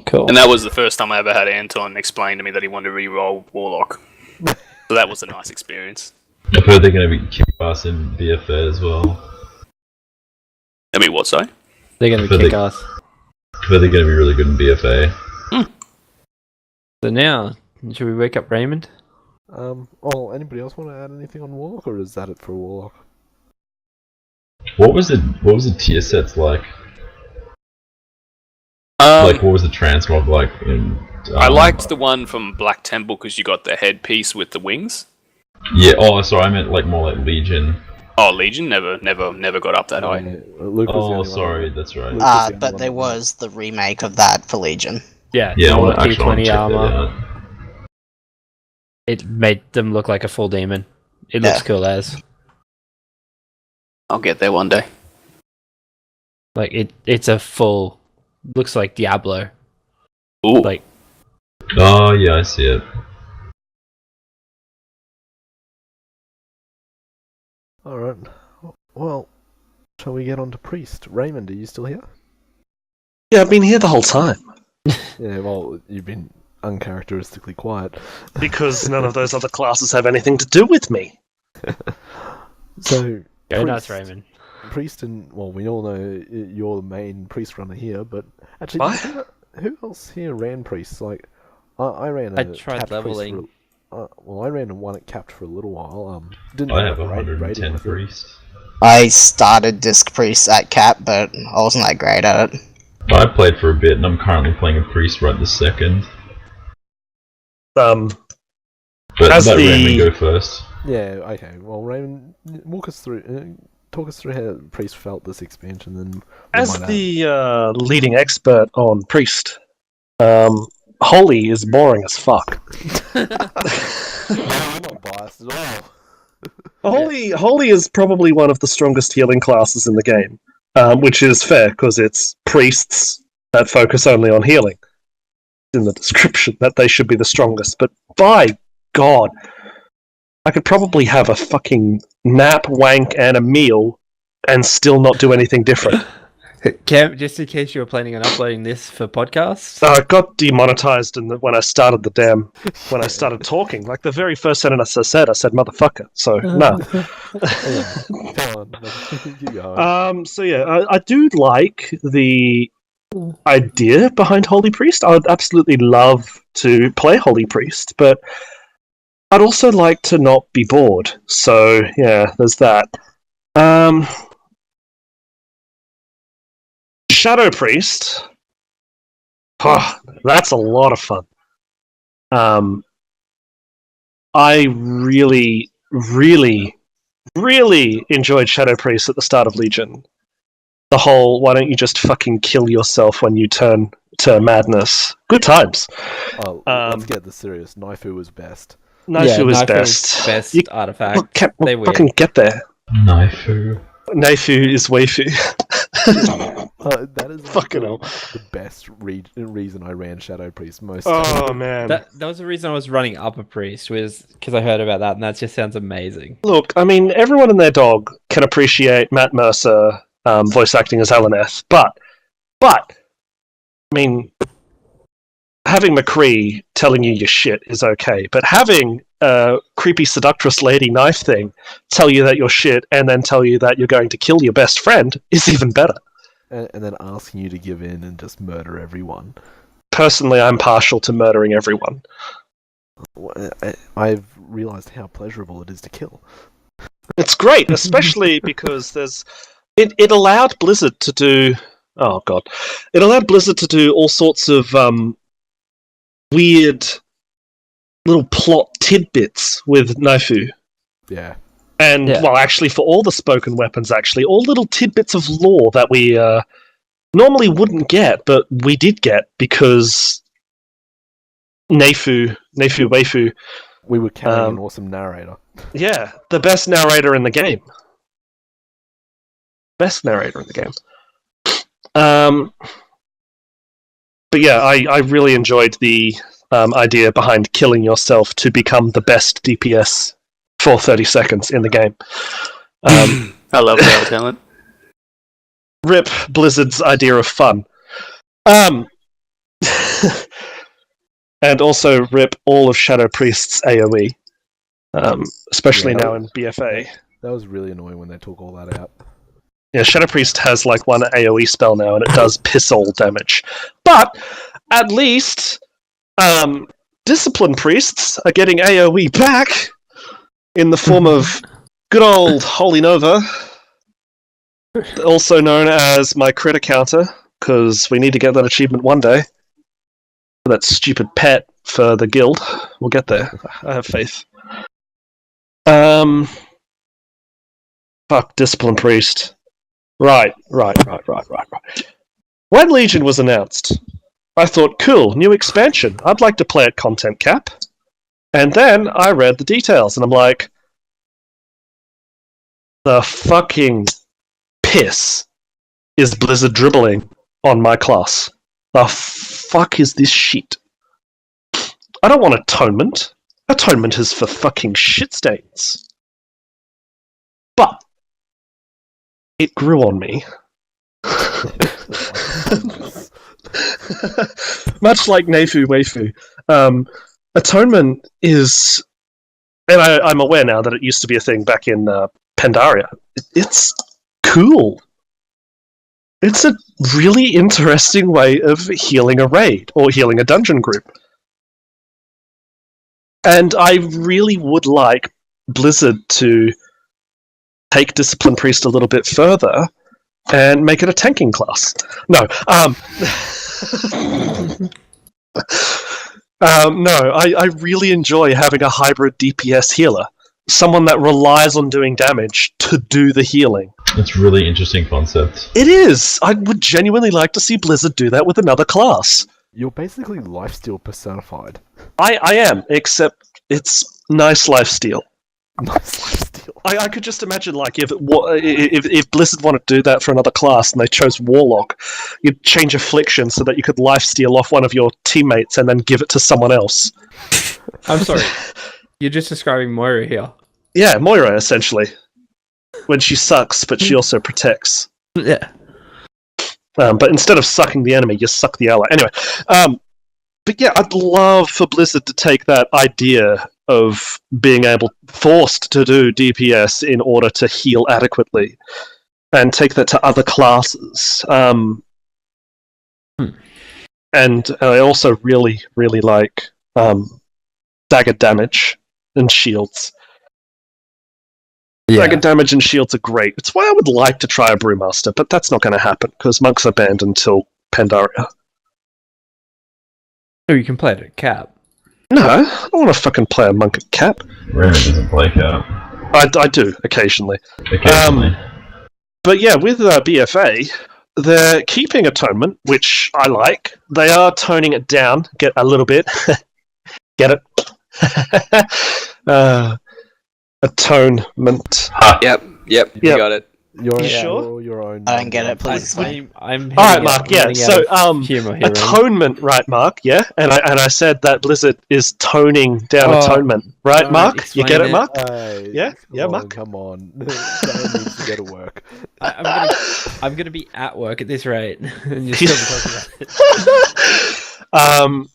Cool. And that was the first time I ever had Anton explain to me that he wanted to re-roll Warlock. So that was a nice experience. I've heard they're going to be kick ass in BFA as well. I mean, what, sorry? They're going to kick ass. I've heard they're going to be really good in BFA. So now, should we wake up Raymond? Well, anybody else want to add anything on Warlock, or is that it for Warlock? What was the tier sets like? Like, what was the transmog like? I liked the one from Black Temple because you got the headpiece with the wings. Yeah. Oh, sorry. I meant like more like Legion. Oh, Legion never got up that high. Luke was the Oh, only sorry. one. That's right. But there was the remake of that for Legion. Yeah, Yeah, all I actually want to P20 check that armor. out. It made them look like a full demon. It looks cool as. I'll get there one day. Like it's a full. Looks like Diablo. Ooh. Like Oh, yeah, I see it. Alright. Well, shall we get on to Priest? Raymond, are you still here? Yeah, I've been here the whole time. Yeah, well, you've been uncharacteristically quiet. Because none of those other classes have anything to do with me. So, go nuts, Raymond. Priest and, well, we all know you're the main priest runner here, but actually, What? who else here ran priests? Like, I ran a I tried capped priest leveling. I ran one at capped for a little while. Didn't I have a rating 110 with it. priests. I started Disc Priest at Cap, but I wasn't that great at it. I played for a bit, and I'm currently playing a priest right this second. Um, But As let the- Raymond go first. Yeah, okay. Well, Raymond, walk us through. Talk us through how Priest felt this expansion, then. as the leading expert on Priest, Holy is boring as fuck. I'm not biased at all. Holy is probably one of the strongest healing classes in the game, which is fair because it's priests that focus only on healing. In the description that they should be the strongest, but by God, I could probably have a fucking nap, wank, and a meal, and still not do anything different. Cam, just in case you were planning on uploading this for podcasts. It got demonetized when I started talking. Like the very first sentence I said motherfucker. So no. Come on, keep going. So yeah, I do like the idea behind Holy Priest. I would absolutely love to play Holy Priest, but I'd also like to not be bored. So yeah, there's that. Shadow Priest. Oh, that's a lot of fun. I really, really, really enjoyed Shadow Priest at the start of Legion. The whole, why don't you just fucking kill yourself when you turn to madness? Good times. Oh, let's get this serious. Naifu was best. Naifu is Naifu best. Best You- artifact. Look, can't They weird. fucking get there. Naifu. Naifu is waifu. That is Fucking hell. the best reason I ran Shadow Priest most. Oh man. That was the reason I was running Upper Priest, was because I heard about that, and that just sounds amazing. Look, I mean, everyone and their dog can appreciate Matt Mercer voice acting as Alaneth, but, I mean, having McCree telling you your shit is okay, but having a creepy seductress lady knife thing tell you that you're shit and then tell you that you're going to kill your best friend is even better. And then asking you to give in and just murder everyone. Personally, I'm partial to murdering everyone. I've realised how pleasurable it is to kill. It's great, especially because it allowed Blizzard to do. Oh god, it allowed Blizzard to do all sorts of weird little plot tidbits with Naifu. Yeah. And, well, actually, for all the spoken weapons, actually, all little tidbits of lore that we normally wouldn't get, but we did get because Neifu Weifu. We were carrying an awesome narrator. Yeah, the best narrator in the game. Best narrator in the game. But yeah, I really enjoyed the idea behind killing yourself to become the best DPS for 30 seconds in the game. I love that talent. Rip Blizzard's idea of fun. And also rip all of Shadow Priest's AoE. Especially now in BFA. That was really annoying when they took all that out. Yeah, Shadow Priest has like one AoE spell now, and it does piss all damage. But at least Discipline Priests are getting AoE back in the form of good old Holy Nova, also known as my critter counter, because we need to get that achievement one day. That stupid pet for the guild. We'll get there. I have faith. Fuck, Discipline Priest. Right. When Legion was announced, I thought, cool, new expansion. I'd like to play at content cap. And then I read the details, and I'm like, the fucking piss is Blizzard dribbling on my class. The fuck is this shit? I don't want atonement. Atonement is for fucking shit stains. But it grew on me. Much like Neifu Weifu. Atonement is... And I'm aware now that it used to be a thing back in Pandaria. It's cool. It's a really interesting way of healing a raid, or healing a dungeon group. And I really would like Blizzard to take Discipline Priest a little bit further and make it a tanking class. No, no, I really enjoy having a hybrid DPS healer. Someone that relies on doing damage to do the healing. It's a really interesting concept. It is! I would genuinely like to see Blizzard do that with another class. You're basically lifesteal personified. I am, except it's nice lifesteal. Nice lifesteal. I could just imagine, like, if Blizzard wanted to do that for another class and they chose Warlock, you'd change Affliction so that you could lifesteal off one of your teammates and then give it to someone else. I'm sorry. You're just describing Moira here. Yeah, Moira, essentially. When she sucks, but she also protects. Yeah. But instead of sucking the enemy, you suck the ally. Anyway, but yeah, I'd love for Blizzard to take that idea of being forced to do DPS in order to heal adequately, and take that to other classes. And I also really, really like dagger damage and shields. Yeah. Dagger damage and shields are great. It's why I would like to try a Brewmaster, but that's not going to happen, because monks are banned until Pandaria. Oh, you can play it at cap. No, I don't want to fucking play a monk at cap. Raymond doesn't play cap. I do, occasionally. Occasionally. But yeah, with BFA, they're keeping Atonement, which I like. They are toning it down, get a little bit. Get it? Atonement. Yep, you got it. You're You sure? Your own. I don't get it, please explain. I'm Alright, Mark, yeah, so, humor here. Atonement, right, Mark, yeah? And I said that Blizzard is toning down Atonement. Right, Mark? You get it, Mark? Yeah, Mark? Come on. That needs to go to work. I'm gonna be at work at this rate, and you're still talking about it.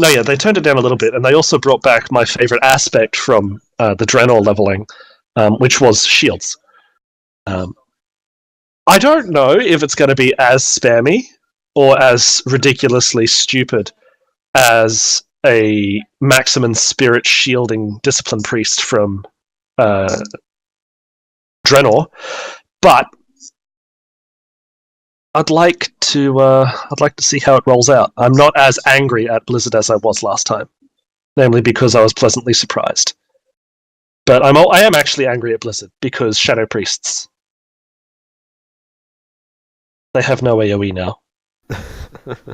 No, yeah, they toned it down a little bit, and they also brought back my favourite aspect from the Draenor leveling, which was shields. I don't know if it's going to be as spammy or as ridiculously stupid as a maximum spirit shielding discipline priest from Draenor, but I'd like to see how it rolls out. I'm not as angry at Blizzard as I was last time, namely because I was pleasantly surprised. But I am actually angry at Blizzard because Shadow Priests. They have no AoE now.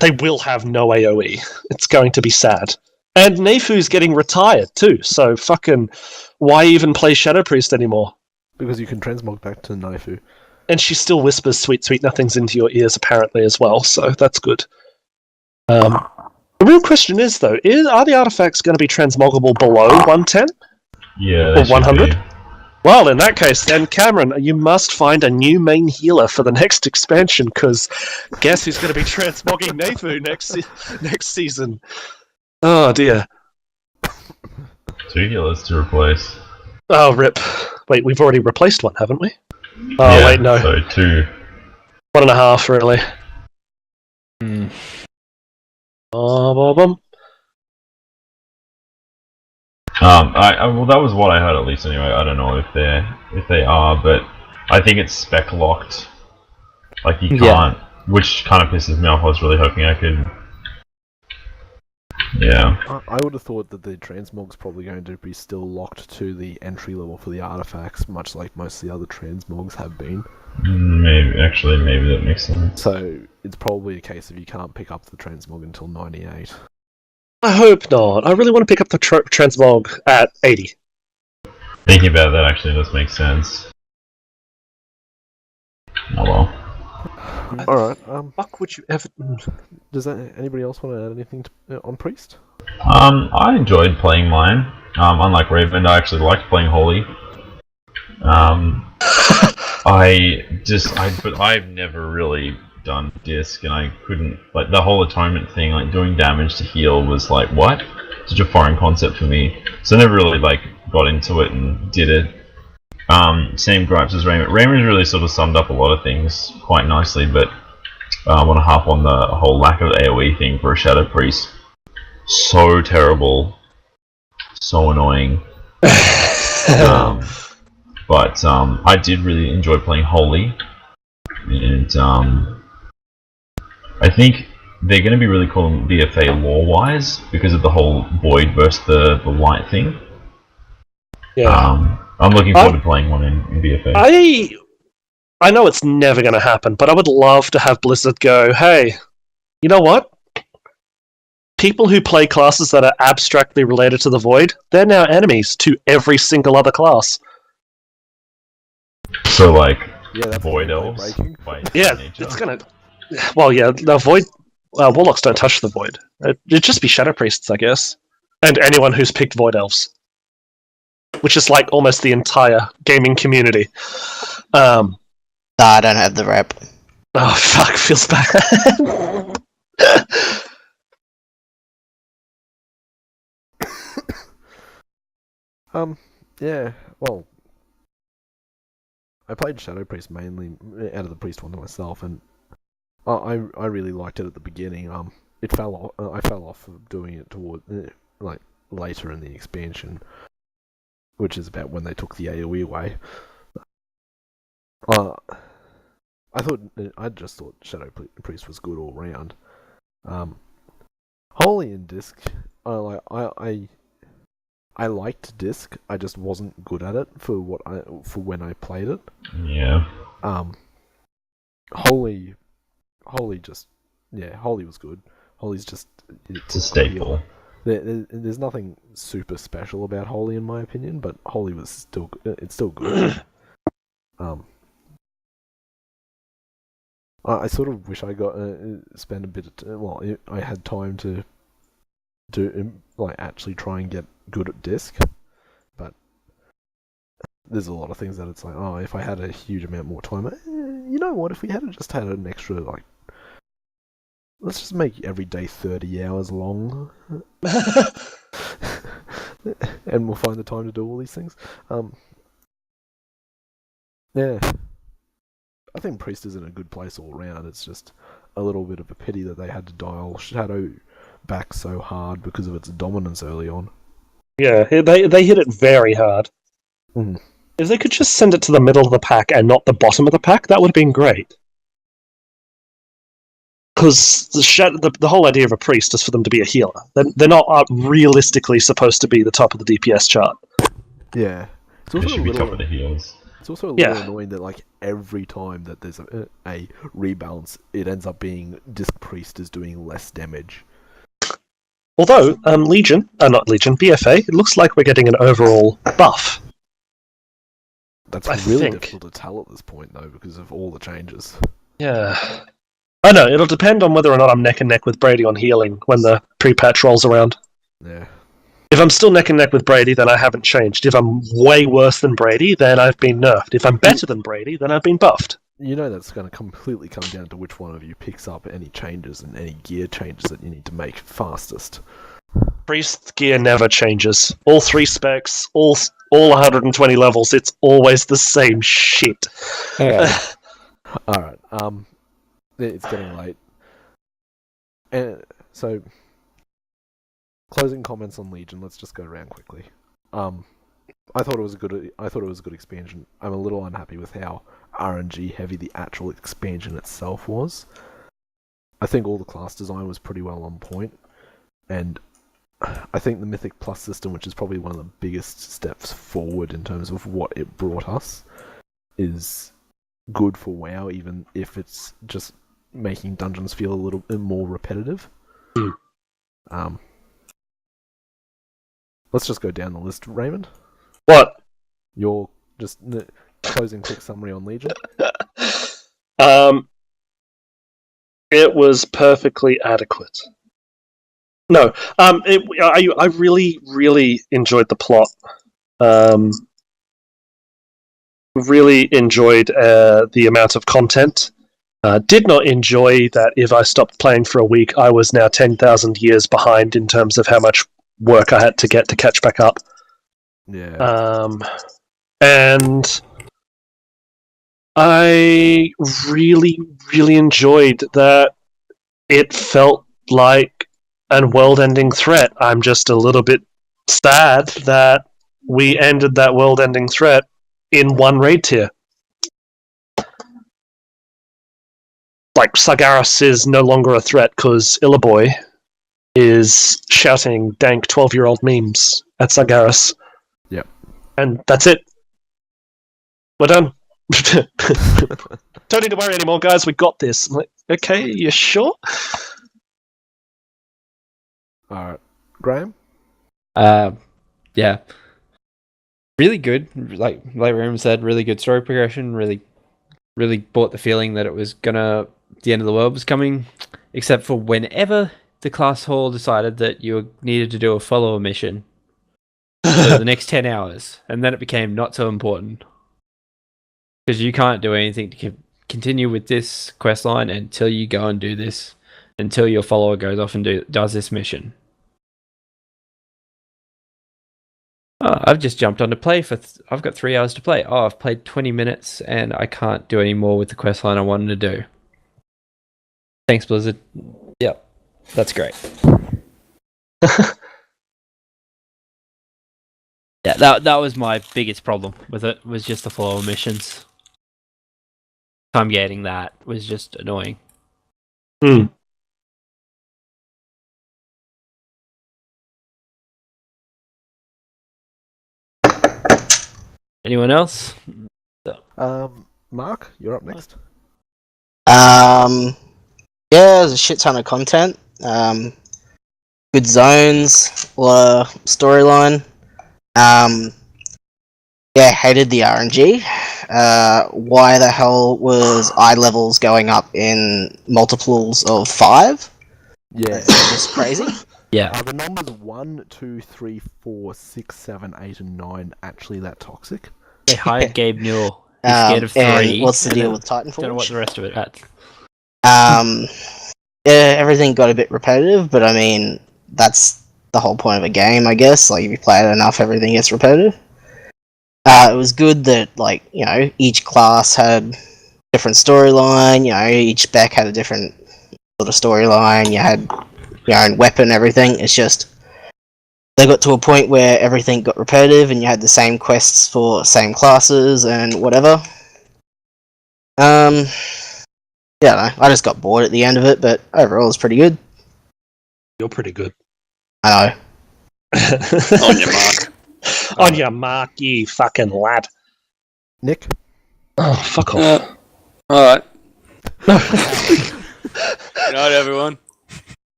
They will have no AoE. It's going to be sad. And Nefu's getting retired too, so fucking why even play Shadow Priest anymore? Because you can transmog back to Naifu. And she still whispers sweet, sweet nothings into your ears apparently as well, so that's good. The real question is, though, are the artifacts going to be transmoggable below 110? Yeah, Or they should 100? be. Well, in that case, then, Cameron, you must find a new main healer for the next expansion, because guess who's going to be transmogging Nefu next season? Oh, dear. 2 healers to replace. Oh, rip. Wait, we've already replaced one, haven't we? Oh, Yeah, wait, no. So 2. 1.5, really. Hmm. Bum. Well, that was what I heard at least. Anyway, I don't know if they are, but I think it's spec locked. Like you can't, which kind of pisses me off. I was really hoping I could. Yeah. I would have thought that the transmog's probably going to be still locked to the entry level for the artifacts, much like most of the other transmogs have been. Maybe that makes sense. So it's probably a case of you can't pick up the transmog until 98. I hope not. I really want to pick up the transmog at 80. Thinking about that actually does make sense. Oh well. Alright, Fuck would you ever... does anybody else want to add anything on Priest? I enjoyed playing mine. Unlike Raymond, I actually liked playing Holy. But I've never really done disc, and I couldn't, like, the whole atonement thing, like, doing damage to heal was like, what? Such a foreign concept for me. So I never really, like, got into it and did it. Same gripes as Raymond. Raymond really sort of summed up a lot of things quite nicely, but I want to harp on the whole lack of AoE thing for a Shadow Priest. So terrible. So annoying. But I did really enjoy playing Holy, and I think they're going to be really cool in BFA lore-wise because of the whole Void versus the light thing. Yeah. I'm looking forward to playing one in BFA. I know it's never going to happen, but I would love to have Blizzard go, hey, you know what? People who play classes that are abstractly related to the Void, they're now enemies to every single other class. So, like, that's Void gameplay Elves? breaking. by Yeah, nature? it's going to... Well, yeah, the Void... Warlocks don't touch the Void. It'd just be Shadow Priests, I guess. And anyone who's picked Void Elves. Which is like almost the entire gaming community. I don't have the rep. Oh, fuck, feels bad. Yeah, well, I played Shadow Priest mainly out of the Priest one to myself, and I really liked it at the beginning. It fell off. I fell off of doing it toward like later in the expansion, which is about when they took the AoE away. I just thought Shadow Priest was good all round. Holy and Disc, I liked Disc. I just wasn't good at it for when I played it. Yeah. Holy was good. Holy's just It's a staple. There's nothing super special about Holy in my opinion, but Holy was still good. I sort of wish I got spend a bit of I had time to do actually try and get good at Disc, but there's a lot of things that it's like, oh, if I had a huge amount more time, you know what? If we had just had an extra let's just make every day 30 hours long, and we'll find the time to do all these things. Yeah. I think Priest is in a good place all round. It's just a little bit of a pity that they had to dial Shadow back so hard because of its dominance early on. Yeah, they hit it very hard. Mm. If they could just send it to the middle of the pack and not the bottom of the pack, that would have been great. Because the whole idea of a Priest is for them to be a healer. They're not realistically supposed to be the top of the DPS chart. Yeah. It's It also should be top of the heels. It's also a Yeah. little annoying that like every time that there's a rebalance, it ends up being Disc Priest is doing less damage. Although, not Legion, BFA, it looks like we're getting an overall buff. That's I really think. difficult to tell at this point though because of all the changes. Yeah. I know, it'll depend on whether or not I'm neck and neck with Brady on healing when the pre-patch rolls around. Yeah. If I'm still neck and neck with Brady, then I haven't changed. If I'm way worse than Brady, then I've been nerfed. If I'm better than Brady, then I've been buffed. You know that's going to completely come down to which one of you picks up any changes and any gear changes that you need to make fastest. Priest gear never changes. All 3 specs, all 120 levels, it's always the same shit. Okay. Alright, it's getting late. And so closing comments on Legion, let's just go around quickly. I thought it was a good expansion. I'm a little unhappy with how RNG heavy the actual expansion itself was. I think all the class design was pretty well on point, and I think the Mythic Plus system, which is probably one of the biggest steps forward in terms of what it brought us, is good for WoW, even if it's just making dungeons feel a little bit more repetitive. Let's just go down the list, Raymond. What? Your just closing quick summary on Legion. It was perfectly adequate. No, I really, really enjoyed the plot. Really enjoyed the amount of content. Did not enjoy that if I stopped playing for a week, I was now 10,000 years behind in terms of how much work I had to get to catch back up. Yeah. And I really, really enjoyed that it felt like a world-ending threat. I'm just a little bit sad that we ended that world-ending threat in one raid tier. Like, Sargeras is no longer a threat because Illaboy is shouting dank 12-year-old memes at Sargeras. Yep. And that's it. We're done. Don't need to worry anymore, guys. We got this. I'm like, okay, you sure? Alright. Graham? Yeah. Really good. Like Raymond said, really good story progression. Really brought the feeling that it was the end of the world was coming. Except for whenever the class hall decided that you needed to do a follow-a mission for the next 10 hours. And then it became not so important. Because you can't do anything to continue with this quest line until you go and do this. Until your follower goes off and does this mission. Oh, I've just jumped on to play I've got 3 hours to play. Oh, I've played 20 minutes and I can't do any more with the quest line I wanted to do. Thanks, Blizzard. Yep, that's great. Yeah, that was my biggest problem with it, was just the follow missions. Time getting that was just annoying. Anyone else? Mark, you're up next. Yeah, there's a shit ton of content. Good zones, a lot of storyline. Yeah, hated the RNG. Why the hell was eye levels going up in multiples of 5? Yeah. It's just crazy. Yeah. The numbers 1, 2, 3, 4, 6, 7, 8, and 9 actually that toxic? They hired Gabe Newell. He's scared of 3. And what's the deal with Titanfall? Don't know what the rest of it had. Yeah, everything got a bit repetitive, but I mean, that's the whole point of a game, I guess. Like, if you play it enough, everything gets repetitive. It was good that, like, you know, each class had different storyline, you know, each spec had a different sort of storyline, you had your own weapon, everything. It's just, they got to a point where everything got repetitive and you had the same quests for same classes and whatever. Yeah, I just got bored at the end of it, but overall it's pretty good. You're pretty good. I know. On your mark. On your mark, you fucking lad. Nick? Oh, fuck off. Alright. Good night, everyone.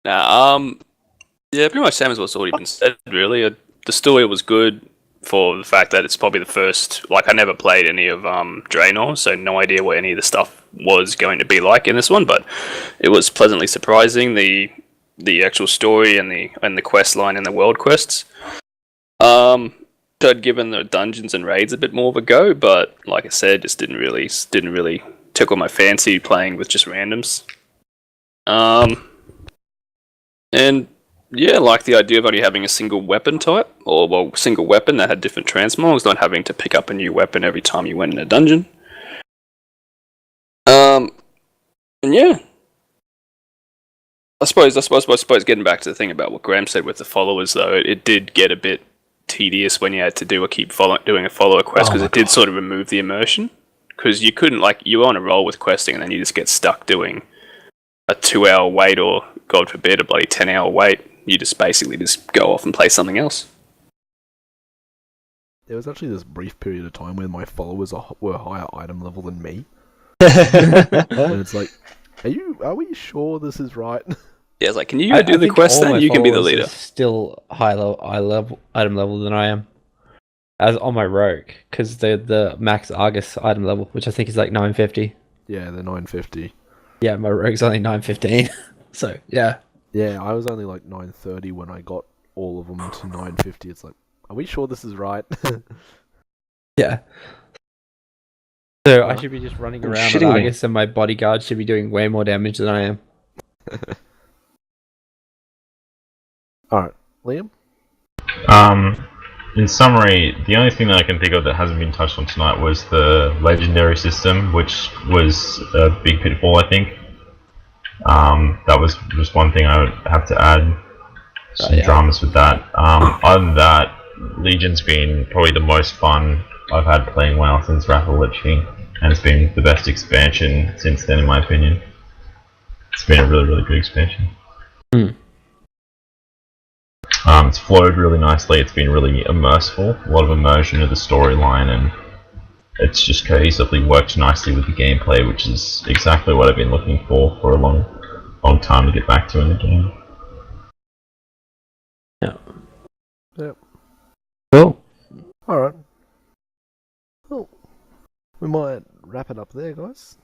Yeah, pretty much same as what's already been said, really. The story was good for the fact that it's probably the first... Like, I never played any of Draenor, so no idea what any of the stuff was going to be like in this one, but it was pleasantly surprising, the actual story and the quest line and the world quests. I'd given the dungeons and raids a bit more of a go, but like I said, just didn't really tickle my fancy playing with just randoms. And yeah, I like the idea of only having a single weapon type, or single weapon that had different transmogs, not having to pick up a new weapon every time you went in a dungeon. And yeah, I suppose getting back to the thing about what Graham said with the followers, though, it did get a bit tedious when you had to doing a follower quest, because it did sort of remove the immersion. Because you couldn't, like, you were on a roll with questing and then you just get stuck doing a 2-hour wait, or God forbid a bloody 10-hour wait. You just basically just go off and play something else. There was actually this brief period of time where my followers were higher item level than me. And it's like, are we sure this is right? Yeah, it's like, can you go do the quest then? You can be the leader. Still high item level than I am, as on my rogue, because they're the max Argus item level, which I think is like 950. Yeah, they're 950. Yeah, my rogue's only 915. So yeah. Yeah, I was only like 930 when I got all of them to 950. It's like, are we sure this is right? Yeah. So I should be just running around with Argus, and my bodyguard should be doing way more damage than I am. Alright, Liam? In summary, the only thing that I can think of that hasn't been touched on tonight was the legendary system, which was a big pitfall, I think. That was just one thing I would have to add. Some dramas with that. Other than that, Legion's been probably the most fun I've had playing WoW since Wrath of the Lich King, and it's been the best expansion since then, in my opinion. It's been a really, really good expansion. It's flowed really nicely, it's been really immersive, a lot of immersion of the storyline, and it's just cohesively worked nicely with the gameplay, which is exactly what I've been looking for a long time to get back to in the game. Yeah. Yep. Cool. Alright. Well, we might wrap it up there, guys.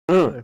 So,